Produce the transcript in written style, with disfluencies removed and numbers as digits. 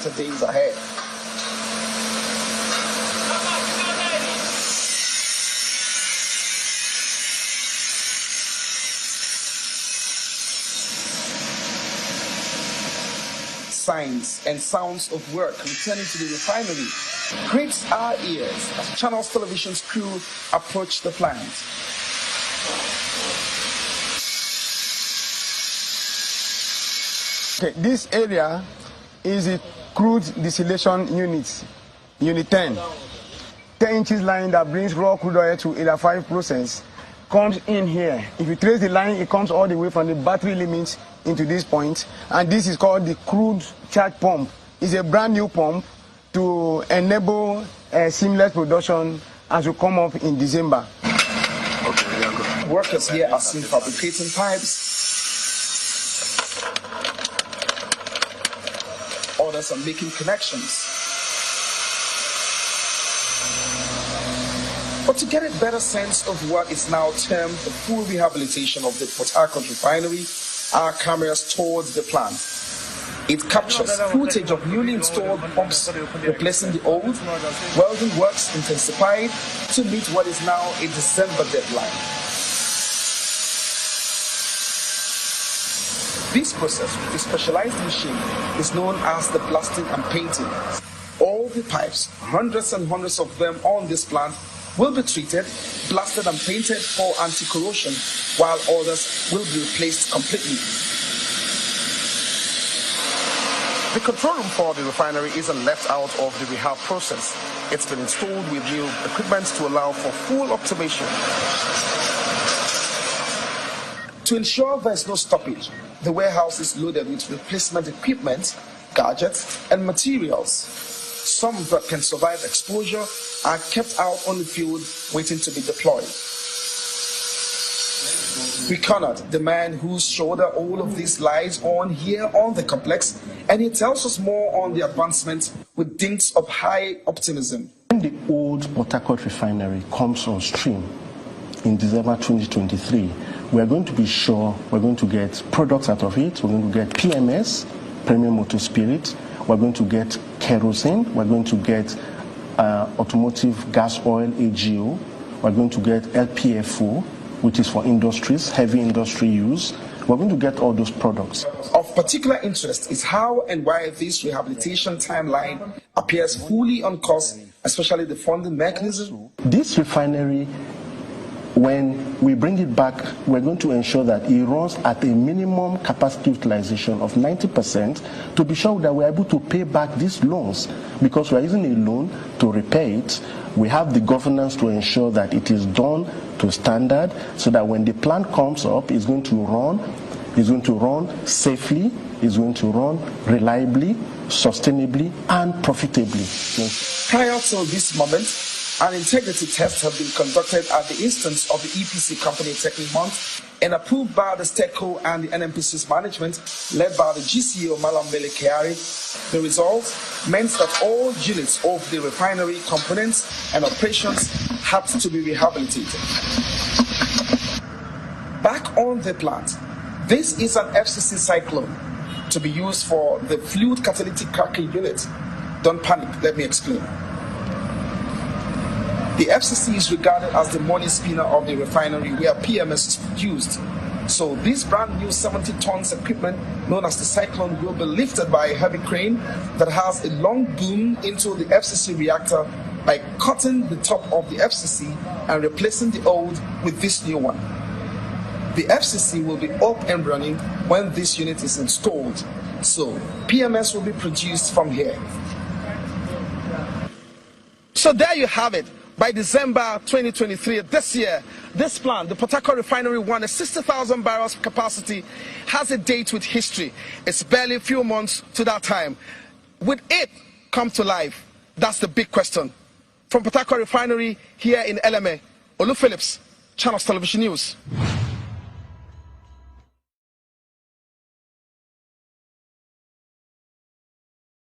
brighter days ahead. Signs and sounds of work returning to the refinery greets our ears as Channels Television's crew approach the plant. Okay, this area is a crude distillation unit, unit 10. 10 inches line that brings raw crude oil to 85 process comes in here. If you trace the line, it comes all the way from the battery limits into this point, and this is called the crude charge pump. It's a brand new pump to enable seamless production as we come up in December. Okay, workers here are seen fabricating pipes. Others are making connections. But to get a better sense of what is now termed the full rehabilitation of the Port Harcourt Refinery, our cameras towards the plant. It captures footage of newly installed pumps replacing the old. Welding works intensified to meet what is now a December deadline. This process with a specialized machine is known as the blasting and painting. All the pipes, hundreds and hundreds of them on this plant, will be treated, blasted and painted for anti-corrosion, while others will be replaced completely. The control room for the refinery isn't left out of the rehab process. It's been installed with new equipment to allow for full optimization. To ensure there's no stoppage, the warehouse is loaded with replacement equipment, gadgets, and materials. Some that can survive exposure are kept out on the field waiting to be deployed. We cornered the man whose shoulder all of this lies on here on the complex, and he tells us more on the advancement with dinks of high optimism. When the old Port Harcourt Refinery comes on stream in December 2023, we're going to be sure we're going to get products out of it. We're going to get PMS, premium motor spirit. We're going to get kerosene. We're going to get automotive gas oil, AGO. We're going to get LPFO, which is for industries, heavy industry use. We're going to get all those products. Of particular interest is how and why this rehabilitation timeline appears fully on course, especially the funding mechanism. This refinery, when we bring it back, we're going to ensure that it runs at a minimum capacity utilization of 90% to be sure that we're able to pay back these loans, because we're using a loan to repay it. We have the governance to ensure that it is done to standard, so that when the plant comes up, it's going to run safely, it's going to run reliably, sustainably, and profitably. Prior to this moment, an integrity test has been conducted at the instance of the EPC company Technimont and approved by the STECO and the NMPC's management, led by the GCO Malambele Kiari. The result meant that all units of the refinery components and operations had to be rehabilitated. Back on the plant, this is an FCC cyclone to be used for the fluid catalytic cracking unit. Don't panic, let me explain. The FCC is regarded as the money spinner of the refinery where PMS is produced. So this brand new 70 tons equipment known as the Cyclone will be lifted by a heavy crane that has a long boom into the FCC reactor by cutting the top of the FCC and replacing the old with this new one. The FCC will be up and running when this unit is installed. So PMS will be produced from here. So there you have it. By December 2023, this year, this plant, the Port Harcourt Refinery 1, a 60,000 barrels capacity, has a date with history. It's barely a few months to that time. Will it come to life? That's the big question. From Port Harcourt Refinery here in LMA, Olu Phillips, Channels Television News.